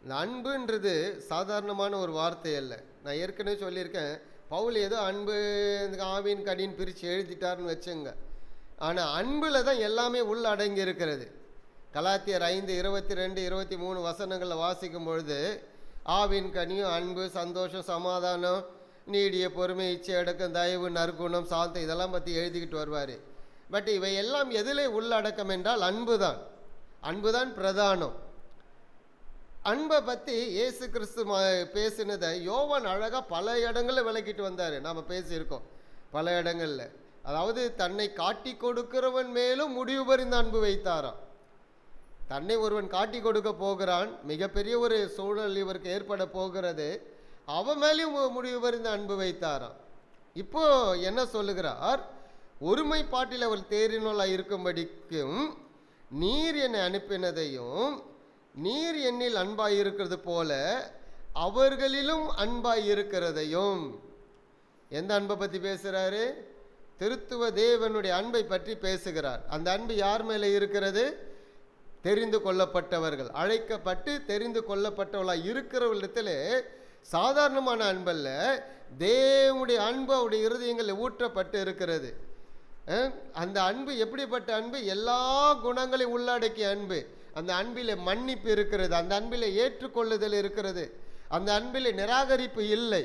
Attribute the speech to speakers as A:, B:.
A: இந்த அன்புன்றது சாதாரணமான ஒரு வார்த்தை அல்ல. நான் ஏற்கனவே சொல்லியிருக்கேன், பவுல் ஏதோ அன்பு ஆவின் கடின்னு பிரித்து எழுதிட்டாருன்னு வச்சுங்க. ஆனால் அன்பில் தான் எல்லாமே உள்ள அடங்கி இருக்கிறது. கலாத்தியர் 5:22-23 வசனங்களில் வாசிக்கும் பொழுது ஆவின் கனியும் அன்பு, சந்தோஷம், சமாதானம், நீடிய பொறுமை, இச்சை அடக்கம், தயவு, நற்குணம், சாந்தம் இதெல்லாம் பற்றி எழுதிக்கிட்டு வருவார். பட் இவை எல்லாம் எதிலே உள்ளடக்கம் என்றால் அன்பு தான். அன்பு தான் பிரதானம். அன்பை பற்றி இயேசு கிறிஸ்து பேசினதை யோவான் அழகாக பல இடங்களில் விளக்கிட்டு வந்தார். நாம் பேசியிருக்கோம் பல இடங்களில். அதாவது தன்னை காட்டி கொடுக்கிறவன் மேலும் முடிவு பறிந்த அன்பு வைத்தாராம். தன்னை ஒருவன் காட்டி கொடுக்க போகிறான், மிகப்பெரிய ஒரு சூழல் இவருக்கு ஏற்பட போகிறது, அவன் மேலேயும் முடிவு பறிந்த அன்பு வைத்தாராம். இப்போ என்ன சொல்லுகிறார்? ஒருமைப்பாட்டில் அவர் தேறினோலாக இருக்கும்படிக்கும் நீர் என்னை அனுப்பினதையும் நீர் என்னில் அன்பாய் இருக்கிறது போல அவர்களிலும் அன்பாய் இருக்கிறதையும். எந்த அன்பை பற்றி பேசுகிறாரு? திருத்துவ தேவனுடைய அன்பை பற்றி பேசுகிறார். அந்த அன்பு யார் மேலே இருக்கிறது? தெரிந்து கொள்ளப்பட்டவர்கள், அழைக்கப்பட்டு தெரிந்து கொள்ளப்பட்டவர்களாக இருக்கிறவர்களிடத்தில் சாதாரணமான அன்பல்ல, தேவனுடைய அன்பு அவருடைய இருதயங்களில் ஊற்றப்பட்டு இருக்கிறது. அந்த அன்பு எப்படிப்பட்ட அன்பு? எல்லா குணங்களையும் உள்ளடக்கிய அன்பு. அந்த அன்பில் மன்னிப்பு இருக்கிறது, அந்த அன்பில் ஏற்றுக்கொள்ளுதல் இருக்கிறது, அந்த அன்பில் நிராகரிப்பு இல்லை.